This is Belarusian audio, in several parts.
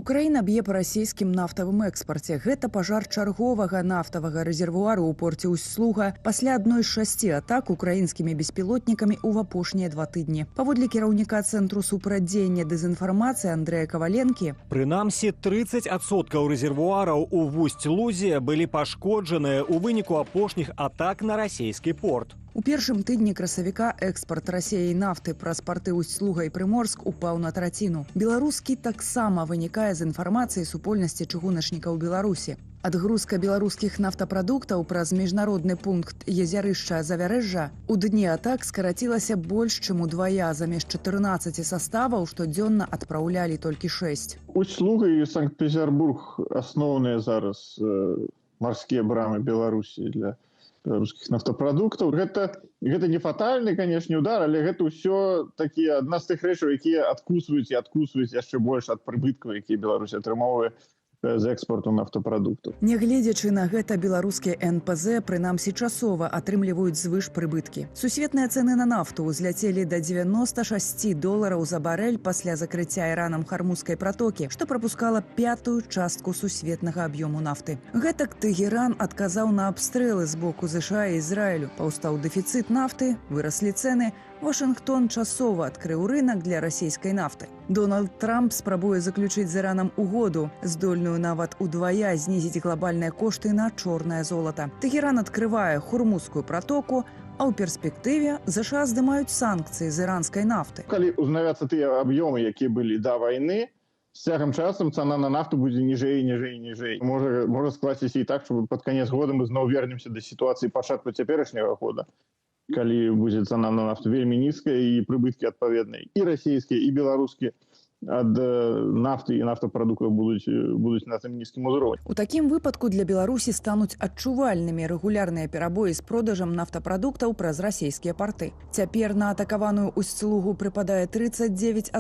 Украіна б'е па расійскім нафтавым экспарце. Гэта пажар чарговага нафтавага рэзервуару ў порце Усть-Слуга пасля адной з 6 атак украінскімі беспілотнікамі ў апошнія 2 тыдні. Паводле кіраўніка Цэнтру супрацьдзеяння дэзінфармацыі Андрэя Каваленкі, прынамсі 30% рэзервуараў у Вусть-Лузе былі пашкоджаныя ў выніку апошніх атак на расійскі порт. У першым тыдні красавіка экспарт Расіі нафты праз парты Усть-Слуга і Прыморск упаў на траціну. Беларускі таксама вынікае з інфармацыі супольнасці чыгуначнікаў Беларусі. Адгрузка беларускіх нафтапрадуктаў праз міжнародны пункт Езярышча Завярэжжа у дні атак скарацілася больш, чым удвая. Замест 14 саставаў штодзённа адпраўлялі толькі 6. Усть-Слуга і Санкт-Петербург асноўныя зараз марскія брамы Беларусі для беларускіх нафтапрадуктаў. Гэта не фатальны, канешне, удар, але гэта ўсё такія адна з тых рэчаў, якія адкусваюць яшчэ больш ад прыбыткаў, якія Беларусь атрымоўвае з экспорту нафтапрадуктаў. Нягледзячы на гэта, беларускія НПЗ прынамсі часова атрымліваюць звыш прыбыткі. Сусветныя цэны на нафту ўзляцелі да $96 за барэль пасля закрыцця Іранам Хармузскай пратокі, што прапускала 5-ю частку сусветнага аб'ёму нафты. Гэтак Тэгеран адказаў на абстрэлы з боку ЗША і Ізраілю. Паўстаў дэфіцыт нафты, выраслі цэны. Вашынгтон часова адкрыў рынак для расійскай нафты. Дональд Трамп спрабуе заключыць з Іранам угоду, здольную нават удвая знізіць глобальныя кошты на чорнае золата. Тэгеран адкрывае Хурмузскую пратоку, а ў перспектыве ЗША здымаюць санкцыі з іранскай нафты. Калі узнавяцца тыя аб'ёмы, якія былі да вайны, з цягам часам цана на нафту будзе ніжэй. Можа скласціся і так, што пад канец года мы зноў вернемся да сітуацыі пачатку цяперашняга года, калі будзе цана на нафту вельмі нізкая і прыбыткі адпаведныя і расійскія, і беларускія ад нафты і нафтапрадуктаў будуць на тым нізкім узроўні. У такім выпадку для Беларусі стануць адчувальнымі рэгулярныя перабоі з продажам нафтапрадуктаў праз расійскія парты. Цяпер на атакаваную Усть-Слугу прыпадае 39%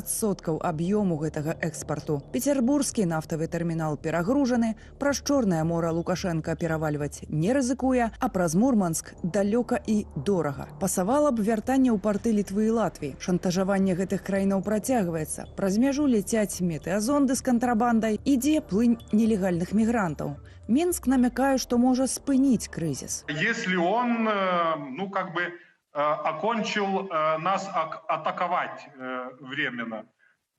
аб'ёму гэтага экспарту. Петербургскі нафтавы тэрмінал перагружаны, праз Чорнае мора Лукашенка перавальваць не рызыкуе, а праз Мурманск далёка і дорага. Пасавала б вяртанне ў парты Літвы і Латвіі. Шантажаванне гэтых краінаў працягваецца. Праз мяжу ляцяць метэазонды з кантрабандай, ідзе плынь нелегальных мігрантаў. Мінск намякае, што можа спыніць крызіс. Если он, окончил нас атаковать временно,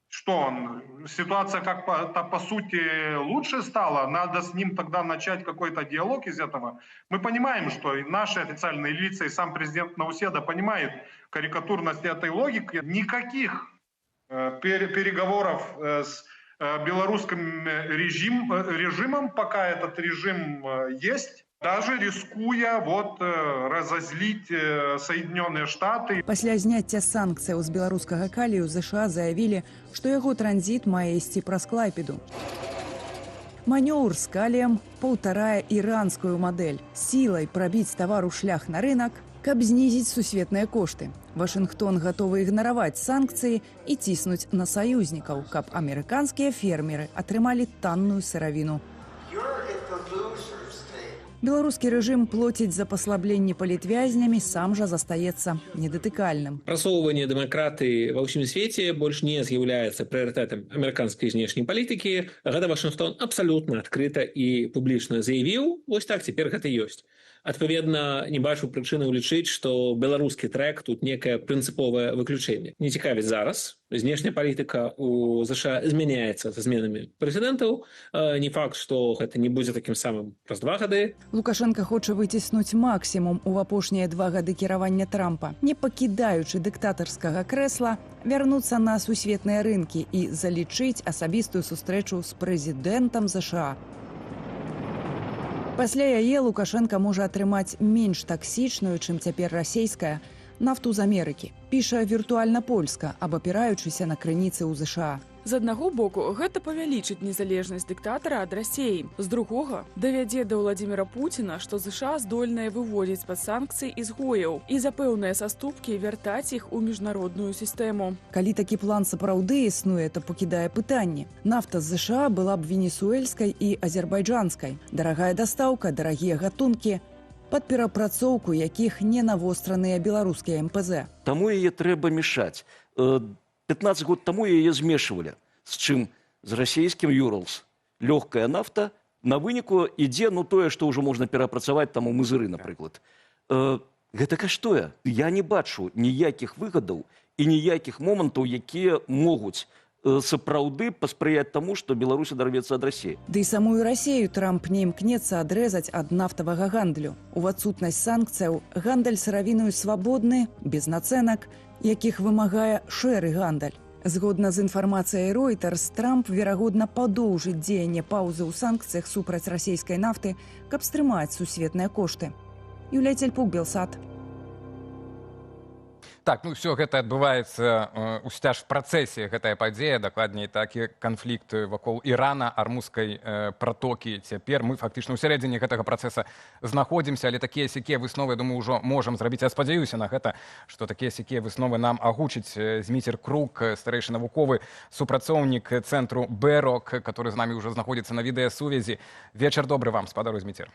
что он? Ситуация как-то по сути лучше стала? Надо с ним тогда начать какой-то диалог из этого. Мы понимаем, что и наши официальные лица, и сам президент Науседа понимает карикатурность этой логики. Никаких переговоров с белорусским режимом, пока этот режим есть, даже рискуя разозлить Соединенные Штаты. Пасля зняцця санкцыяў з беларускага калію ЗША заявілі, што яго транзіт мае ісці праз Клайпеду. Манёўр з каліем паўтарае іранскую мадэль. Сілай прабіць тавару шлях на рынак, каб знізіць сусветныя кошты. Вашынгтон гатовы ігнараваць санкцыі і ціснуць на саюзнікаў, каб амерыканскія фермеры атрымалі танную сыравіну. Беларускі рэжым плоціць за паслабленне палітвязнямі, сам жа застаецца недатыкальным. Прасоўванне дэмакратыі ва ўсім свеце больш не з'яўляецца прыярытэтам амерыканскай знешняй палітыкі. Гэта Вашынгтон абсалютна адкрыта і публічна заявіў. Вось так цяпер гэта ёсць. Адпаведна, не бачу прычыны лічыць, што беларускі трэк тут некае прынцыповае выключэнне. Не цікавіць зараз. Знешняя палітыка ў ЗША змяняецца за зменамі прэзідэнтаў. Не факт, што гэта не будзе такім самым праз 2 гады. Лукашенка хоча выціснуць максімум у апошнія 2 гады кіравання Трампа, не пакідаючы дыктатарскага крэсла, вярнуцца на сусветныя рынкі і залічыць асабістую сустрэчу з прэзідэнтам ЗША. Пасля яе Лукашенка можа атрымаць менш таксічную, чым цяпер расійская, нафту з Амерыкі. Піша віртуальна польска, абапіраючыся на крыніцы ў ЗША. З аднаго боку, гэта павялічыць незалежнасць дыктатара ад Расіі. З другога, давядзе да Владзіміра Пуціна, што ЗША здольныя выводзіць пад санкцыі ізгояў і за пэўныя саступкі вяртаць іх у міжнародную сістэму. Калі такі план сапраўды існуе, то пакідае пытанне. Нафта з ЗША была б венесуэльскай і азербайджанскай. Дарагая дастаўка, дарагія гатункі, пад перапрацоўку якіх не навостраныя беларускія МПЗ. Таму яе трэба мешаць. 15 год таму яе змешвалі, з чым з расійскім Юралс. Лёгкая нафта, на выніку ідзе, ну, тое, што ўжо можна перапрацаваць там у мызыры, напрыклад. Гэта каштуе. Я не бачу ніякіх выгадаў і ніякіх момантаў, якія могуць сапраўды паспрыяць таму, што Беларусь адарвецца ад Расіі. Ды і самую Расею Трамп не імкнецца адрэзаць ад нафтавага гандлю. У адсутнасць санкцыяў гандаль сыравінаю свабодны, без нацэнак, якіх вымагае шэры гандаль. Згодна з інфармацыяй Reuters, Трамп, верагодна, падоўжыць дзеянне паўзы ў санкцыях супраць расійскай нафты, каб стрымаць сусветныя кошты. Юлія Цельпук, Белсат. Так, ну все гэта адбываецца усцяж в працэсе гэтая падзея, дакладней такі канфлікт вакол Ірана, армузскай пратокі. Цяпер мы фактычна ў сярэдзіне гэтага працэса знаходзімся, але такія-сякія высновы, я думаю, ўжо можам зрабіць. Я спадзяюся на гэта, што такія-сякія высновы нам агучыць Зміцер Крук, старэйшы навуковы супрацоўнік цэнтру Бэрок, который з намі ўжо знаходзіцца на відэасувязі. Вечар добры вам, спадару Зміцер.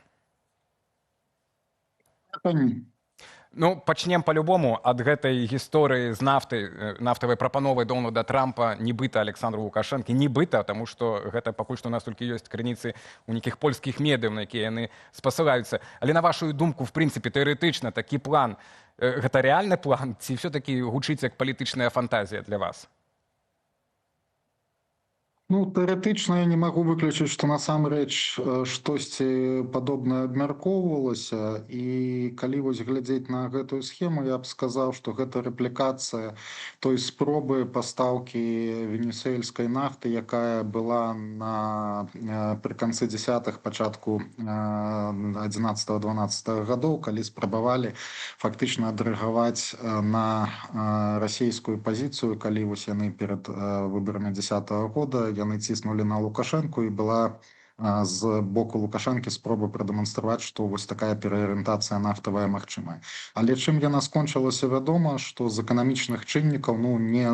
Ну, пачнем по-любому ад гэтай гісторыі з нафтавай прапановай Дональда Трампа, нібыта Александру Лукашэнкі, нібыта, таму што гэта пакуль што у нас толькі ёсць крыніцы ў нейкіх польскіх медыяў, на якія яны спасылаюцца. Але на вашу думку, в прынцыпе, тэарэтычна такі план, гэта рэальны план, ці ўсё-такі гучыць як палітычная фантазія для вас? Ну, тэарэтычна я не магу выключыць, што насамрэч штосьці падобнае абмяркоўвалася, і калі вось глядзець на гэтую схему, я б сказаў, што гэта рэплікацыя той спробы пастаўкі венесуэльскай нафты, якая была пры канцы 10-х, пачатку 11-12 гадоў, калі спрабавалі фактычна адрэагаваць на расійскую пазіцыю, калі вось яны перад выбарамі 10-го года яны ціснулі на Лукашэнку, і была з боку Лукашэнкі спроба прадэманстраваць, што вось такая пераарыентацыя нафтавая магчымая. Але чым яна скончылася, вядома, што з эканамічных чыннікаў не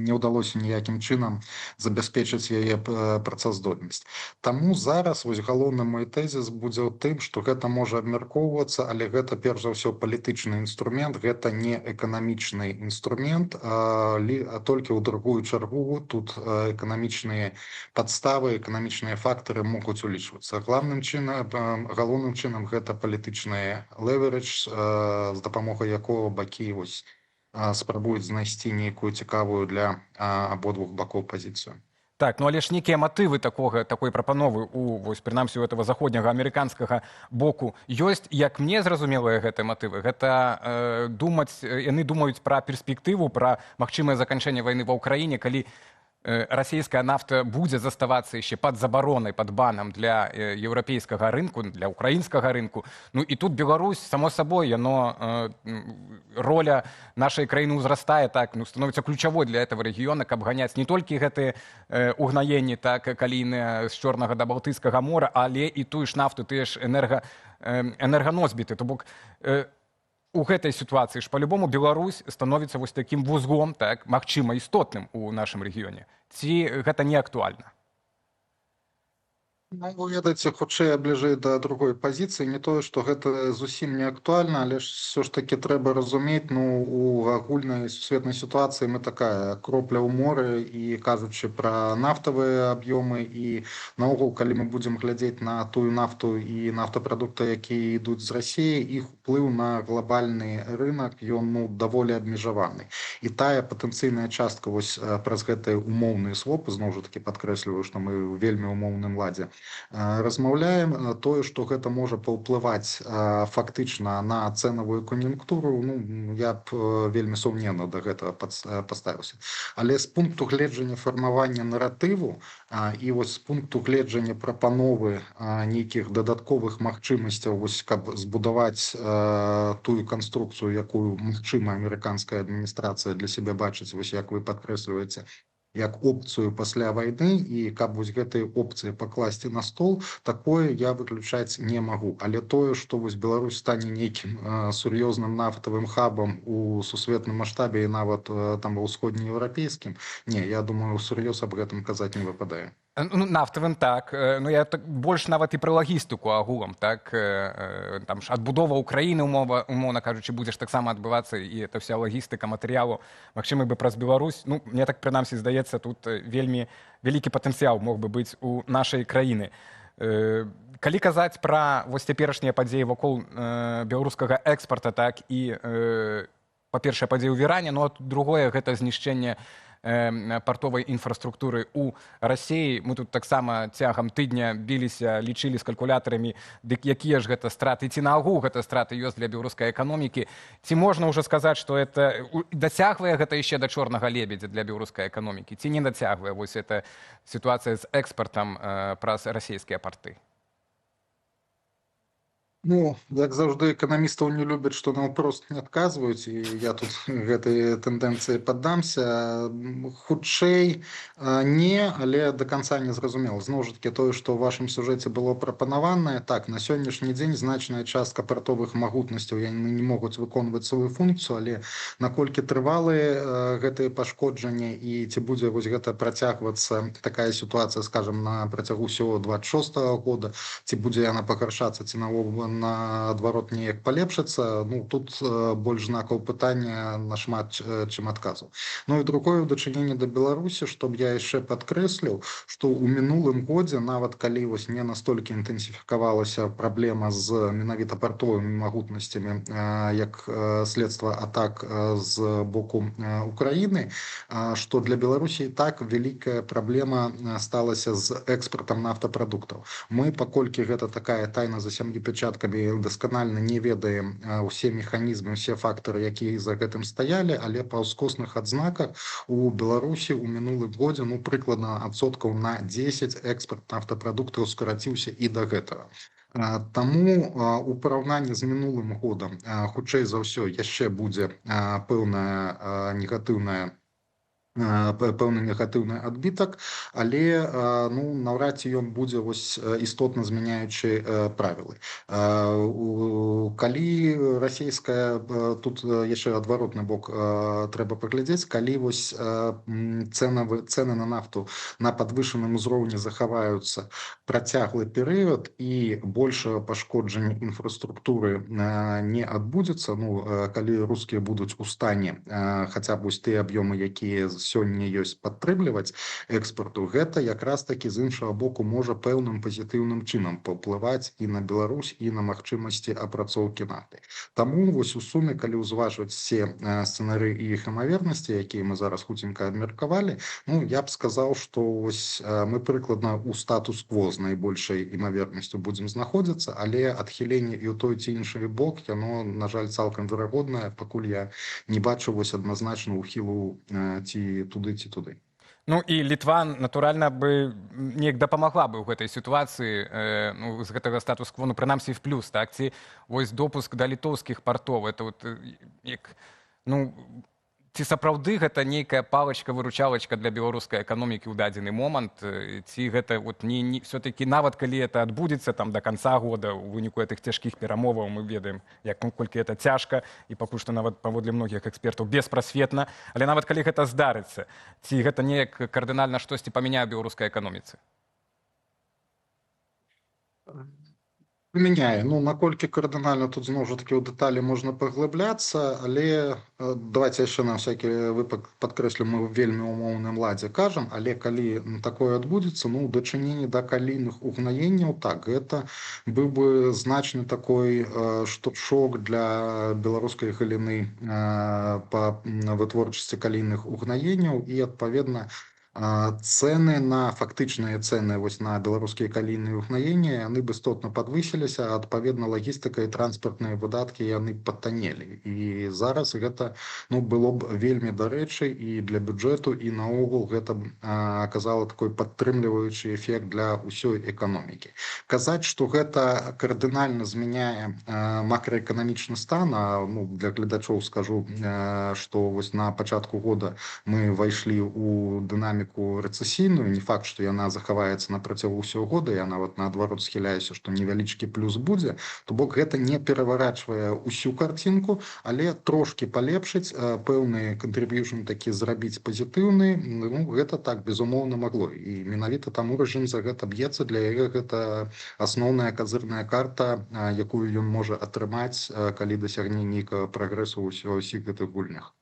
ўдалося ніякім чынам забяспечыць яе працаздольнасць. Таму зараз вось галоўны мой тэзіс будзе ў тым, што гэта можа абмяркоўвацца, але гэта перш за ўсё палітычны інструмент, гэта не эканамічны інструмент, а толькі ў другую чаргу тут эканамічныя падставы, эканамічныя фактары могуць улічвацца. Галоўным чынам гэта палітычны леверидж, з дапамогай якога бакі спрабуюць знайсці нейкую цікавую для абодвух бакоў пазіцыю. Так, ну але ж нейкія матывы такой прапановы прынамсі у этого заходняга амерыканскага боку ёсць. Як мне зразумелыя гэтыя матывы, гэта яны думаюць пра перспектыву, пра магчымае заканчэнне вайны ва ўкраіне, калі расійская нафта будзе заставацца яшчэ пад забаронай, пад банам для еўрапейскага рынку, для украінскага рынку. Ну і тут Беларусь, само сабой, роля нашай краіны ўзрастае, становіцца ключавой для этого рэгіёна, каб ганяць не толькі гэтыя угнаенні калійныя з Чорнага да Балтыйскага мора, але і тую ж нафту, тыя ж энерганосьбіты. То бок у гэтай сітуацыі ж па-любому Беларусь становіцца вось такім вузлом, магчыма, істотным у нашым рэгіёне. Ці гэта не актуальна? Ну, ведаеце, хутчэй бліжэй да другой пазіцыі, не тое, што гэта зусім не актуальна, але ж все ж таки трэба разумець, у агульнай сусветнай сітуацыі мы такая кропля ў моры, і кажучы пра нафтавыя аб'ёмы, і наогул, калі мы будзем глядзець на тую нафту і нафтапрадукты, якія ідуць з Расіі, іх уплыў на глобальны рынок, ён даволі абмежаваны. І тая патэнцыйная частка праз гэтыя умоўныя свопы, зноў жа такі падкрэсліваю, што мы ў вельмі умоўным ладзе размаўляем, тое, што гэта можа паўплываць фактычна на цэнавую кан'юнктуру, я б вельмі сумненна да гэтага паставіўся. Але з пункту гледжання фармавання наратыву і з пункту гледжання прапановы нейкіх дадатковых магчымасцяў, каб збудаваць тую канструкцыю, якую магчыма амерыканская адміністрацыя для сябе бачыць, як вы падкрэсліваеце, як опцыю пасля вайны, і каб гэтыя опцыі пакласці на стол, такое я выключаць не магу. Але тое, што Беларусь стане нейкім сур'ёзным нафтавым хабам у сусветным маштабе і нават там ва ўсходнееўрапейскім, не, я думаю, сур'ёз аб гэтым казаць не выпадае. Ну, нафтавым так. Ну, я так больш нават і пра лагістыку агулам, так. Там ж адбудова ўкраіны, умоўна кажучы, будзе ж таксама адбывацца, і это вся лагістыка матэрыялу, магчыма, бы праз Беларусь. Ну, мне так, прынамсі, здаецца, тут вельмі вялікі патэнцыял мог бы быць у нашай краіны. Калі казаць пра вось цяперашнія падзеі вакол беларускага экспарта, так, і, па-першае, падзеі ў Іране, ну, а другое, гэта знішчэнне партовай інфраструктуры ў Расіі. Мы тут таксама цягам тыдня біліся, лічылі з калькулятарамі, дык якія ж гэта страты, ці наогул гэта страты ёсць для беларускай эканомікі. Ці можна ўжо сказаць, што это дацягвае гэта яшчэ да чорнага лебедзя для беларускай эканомікі, ці не дацягвае вось эта сітуацыя з экспартам праз расійскія парты? Ну, як заўжды, эканамістаў не любяць, што наўпрост не адказваюць, і я тут гэтай тэндэнцыі паддамся. Хутчэй не, але да канца не зразумела. Зноў жа такі тое, што ў вашым сюжэце было прапанаванае, так, на сённяшні дзень значная частка партовых магутнасцяў яны не могуць выконваць сваю функцыю, але наколькі трывалыя гэтыя пашкоджанні і ці будзе вось гэта працягвацца такая сітуацыя, скажам, на працягу ўсяго 26-го года, ці будзе яна пагаршацца, ці наадварот неяк палепшыцца, ну, тут больш знакаў пытання нашмат, чым адказаў. Ну і другое, ў дачыненні да Беларусі, што б я яшчэ падкрэсліў, што ў мінулым годзе, нават калі вось не настолькі інтэнсіфікавалася праблема з менавіта партовымі магутнасцямі, як следства атак з боку Украіны, што для Беларусі так вялікая праблема сталася з экспартам нафтапрадуктаў. Мы, паколькі гэта такая тайна за сям'ю пячаткамі, дасканальна не ведаем усе механізмы, усе фактары, якія за гэтым стаялі, але па ўскосных адзнаках у Беларусі ў мінулым годзе, ну, прыкладна адсоткаў на 10 экспарт нафтапрадуктаў скараціўся і да гэтага. Таму у параўнанні з мінулым годам, хутчэй за ўсё, яшчэ будзе пэўны негатыўны адбітак, але ну, наўрад ці ён будзе вось істотна змяняючы правілы. Калі расійская, тут яшчэ адваротны бок трэба паглядзець, калі вось цэны на нафту на падвышаным узроўні захаваюцца працяглы перыяд і большае пашкоджанне інфраструктуры не адбудзецца, ну, калі рускія будуць у стане хаця б тыя аб'ёмы, якія сёння ёсць, падтрымліваць экспарту, гэта якраз такі з іншага боку можа пэўным пазітыўным чынам паўплываць і на Беларусь, і на магчымасці апрацоўкі нафты. Таму вось у суме, калі ўзважваць все сцэнары і іх імавернасці, якія мы зараз хуценька абмеркавалі, ну, я б сказаў, што вось мы прыкладна ў статус-кво з найбольшай імавернасцю будзем знаходзіцца, але адхіленне і ў той ці іншы бок, яно, на жаль, цалкам верагоднае, пакуль я не бачу вось адназначна ўхілу ці туды, ці туды. Ну і Літва, натуральна, бы неяк дапамагла бы ў гэтай сітуацыі, ну, з гэтага статус-кво, ну, прынамсі в плюс, так? Ці вось допуск да літоўскіх партоў, это вот, як, ну, ці сапраўды гэта нейкая палачка-выручалачка для беларускай эканомікі ў дадзены момант, ці гэта вот все-таки нават калі это адбудзецца там до конца года у выніку гэтых цяжкіх перамоваў, мы ведаем, як колькі это цяжка і пакуль што нават паводле многіх экспертаў беспрасветна, але нават калі гэта здарыцца, ці гэта неяк кардынальна штосьці памяняе беларускай эканоміцы? Мяняе. Ну, наколькі кардынальна тут зноў жа такі ў дэталі можна паглыбляцца, але давайте яшчэ на всякі выпадак падкрэслю, мы ў вельмі умоўным ладзе кажам, але калі такое адбудзецца, ну, у дачыненні да калійных угнаенняў, так, гэта быў бы значны такой шок для беларускай галіны па вытворчасці калійных угнаенняў і, адпаведна, цэны на фактычныя цэны вось на беларускія калійныя угнаенні яны б істотна падвысіліся, адпаведна лагістыка і транспартныя выдаткі яны падтаннелі. І зараз гэта, ну, было б вельмі дарэчы і для бюджэту, і наогул гэта б аказала такой падтрымліваючы эфект для ўсёй эканомікі. Казаць, што гэта кардынальна змяняе макраэканамічны стан, ну, для гледачоў скажу, што вось на пачатку года мы ўвайшлі ў дынаміку эканоміку рэцэсійную, не факт, што яна захаваецца на працягу ўсяго года, я нават наадварот схіляюся, што невялічкі плюс будзе, то бок гэта не пераварачвае ўсю карцінку, але трошкі палепшыць, пэўны кантрыб'юшн такі зрабіць пазітыўны, ну, гэта так, безумоўна, магло. І менавіта таму рэжым за гэта б'ецца, для яе гэта асноўная казырная карта, якую ён можа атрымаць, калі дасягне нейкага прагрэсу ва ўсіх гэтых гульнях.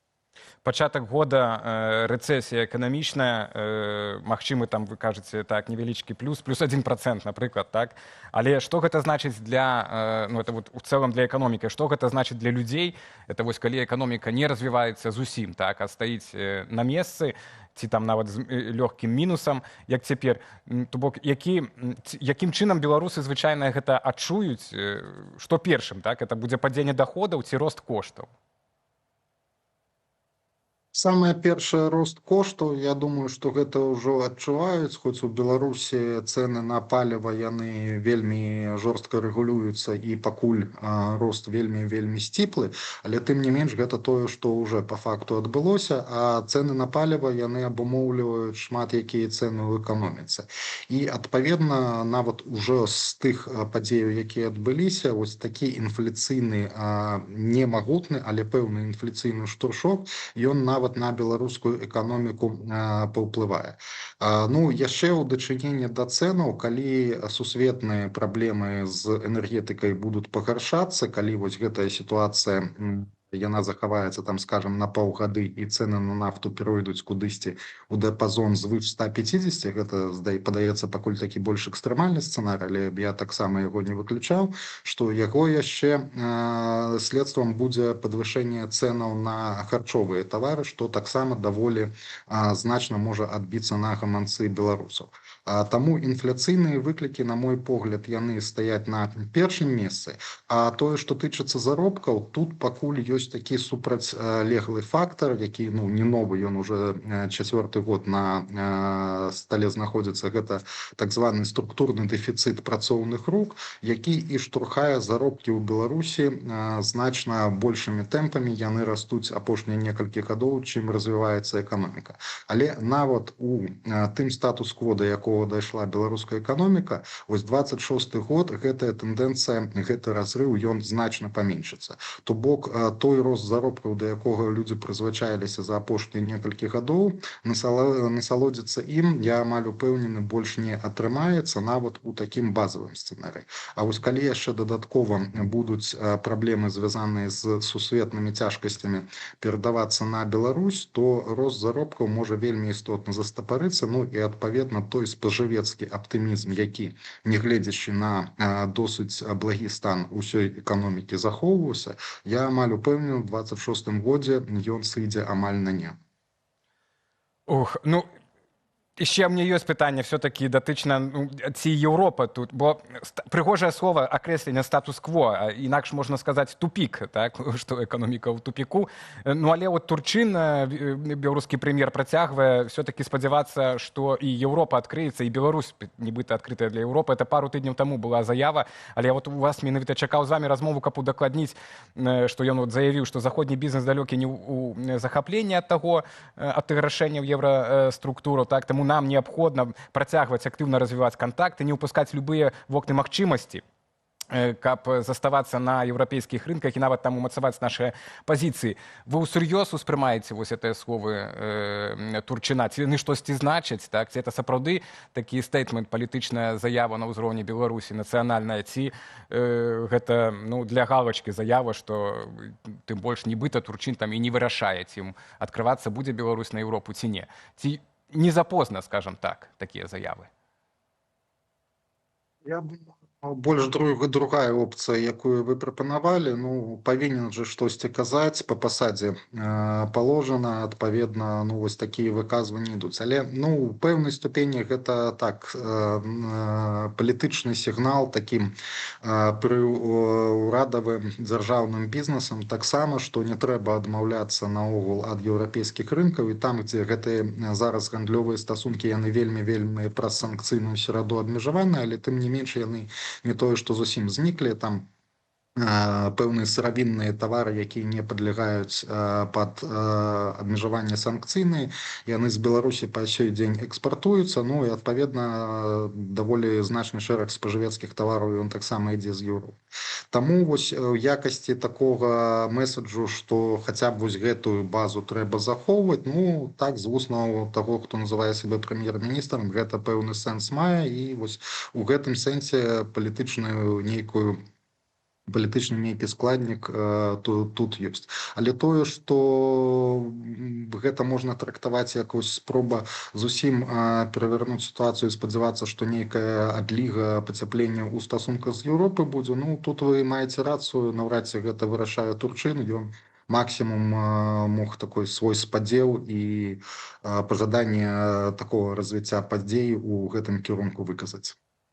Пачатак года, рэцэсія эканамічная, магчымы там, вы кажаце, так, невялічкі плюс 1%, напрыклад, так? Але што гэта значыць для, ну, это вот у цэлым для эканомікі, што гэта значыць для людзей? Это вось калі эканоміка не развіваецца зусім, так, а стаіць на месцы, ці там нават з лёгкім мінусам, як цяпер. То бок, якім чынам беларусы звычайна гэта адчуюць, што першым, так? Это будзе падзенне даходаў ці рост коштаў? Самае першае рост коштаў, я думаю, што гэта ўжо адчуваюць, хоць у Беларусі цэны на паліва яны вельмі жорстка рэгулююцца і пакуль рост вельмі сціплы, але тым не менш гэта тое, што ўжо па факту адбылося, а цэны на паліва яны абумоўліваюць шмат якія цэны ў эканоміцы. І адпаведна нават ужо з тых падзеяў, якія адбыліся, вось такі інфляцыйны, не магутны, але пэўны інфляцыйны штуршок, ён нават на беларускую эканоміку паўплывае. Ну, яшчэ ў дачыненні да цэнаў, калі сусветныя праблемы з энергетыкай будуць пагаршацца, калі вось гэтая сітуацыя яна захаваецца там, скажем, на паўгады і цэны на нафту перайдуць кудысьці у дыяпазон звыш 150, гэта, падаецца, пакуль такі больш экстрэмальны сцэнар, але я таксама яго не выключаў, што яго яшчэ следствам будзе падвышэнне цэнаў на харчовыя тавары, што таксама даволі значна можа адбіцца на гаманцы беларусаў. Таму інфляцыйныя выклікі, на мой погляд, яны стаяць на першым месцы, а тое, што тычыцца заробкаў, тут пакуль ёсць такі супрацьлеглы фактар, які, ну, не новы, ён уже 4-й год на стале знаходзіцца, гэта так званы структурны дэфіцыт працоўных рук, які і штурхае заробкі ў Беларусі значна большымі тэмпамі, яны растуць апошнія некалькі гадоў, чым развіваецца эканоміка. Але нават у тым статус-кво, да якога дайшла беларуская эканоміка, вось 26-й год гэтая тэндэнцыя, гэты разрыў, ён значна паменшыцца. То бок той рост заробкаў, да якога людзі прызвычаіліся за апошнія некалькі гадоў, насалодзіцца ім, я амаль упэўнены, больш не атрымаецца нават у такім базавым сцэнарыі. А вось калі яшчэ дадаткова будуць праблемы, звязаныя з сусветнымі цяжкасцямі, перадавацца на Беларусь, то рост заробкаў можа вельмі істотна застапарыцца, ну і адпаведна той спажывецкі аптымізм, які, нягледзячы на досыць благі стан усёй эканомікі, захоўваўся, я амаль упэўнены, у 26-м годзе ён сыдзе амаль на нет. Ух, ну, яшчэ мне ёсць пытанне все-таки датычна, ну, ці Еўропа тут, бо прыгожае слова акрэслення статус-кво, інакш можна сказаць тупік, так, што эканоміка ў тупіку. Ну, але от Турчын, беларускі прэм'ер, працягвае все-таки спадзявацца, што і Еўропа адкрыецца, і Беларусь, нібыта адкрытая для Еўропы. Это пару тыдняў таму была заява, але вот у вас менавіта чакаў з вами размову, каб удакладніць, што ён вот заявіў, што заходні бізнес далёкі не ў захапленні ад таго, ад тых рашэнняў еўраструктуру, так, таму нам неабходна працягваць актыўна развіваць кантакты, не ўпускаць любыя вокны магчымасці, каб заставацца на еўрапейскіх рынках і нават там умацаваць нашыя пазіцыі. Вы ўсур'ёз успрымаеце вось гэтыя словы Турчына? Ці яны штосьці значаць, так? Ці это сапраўды такі стейтмент, палітычная заява на ўзроўні Беларусі, нацыянальная, ці гэта, ну, для галачкі заява, што тым больш нібыта Турчын там і не вырашае, ці адкрывацца будзе Беларусь на Еўропу ці не? Ці не запозна, скажем так, такія заявы? Я больш другая опцыя, якую вы прапанавалі, ну, павінен же штосьці казаць, па пасадзе паложана, адпаведна, ну, вось такія выказванні ідуць. Але, ну, у пэўнай ступені гэта так, палітычны сігнал такім пры урадавым дзяржаўным бізнесам таксама, што не трэба адмаўляцца наогул ад еўрапейскіх рынкаў, і там, дзе гэтыя зараз гандлёвыя стасункі, яны вельмі праз санкцыйную сераду абмежаваныя, але тым не менш яны не тое, што зусім зніклі, там пэўныя сыравінныя тавары, якія не падлягаюць пад абмежаванне санкцыйныя, яны з Беларусі па сёй дзень экспартуюцца, ну і адпаведна даволі значны шэраг спажывецкіх тавараў ён таксама ідзе з Еўропы. Таму вось у якасці такога месаджу, што хаця б вось гэтую базу трэба захоўваць, ну так з вуснаў таго, хто называе сябе прэм'ер-міністрам, гэта пэўны сэнс мае, і вось у гэтым сэнсе палітычны нейкі складнік тут ёсць. Але тое, што гэта можна трактаваць як вось спроба зусім перавярнуць сітуацыю і спадзявацца, што нейкая адліга пацяплення ў стасунках з Еўропы будзе, ну тут вы маеце рацыю, наўрад ці гэта вырашае Турчын, ён максімум мог такой свой спадзеў і пажаданне такого развіцця падзей у гэтым кірунку выказаць.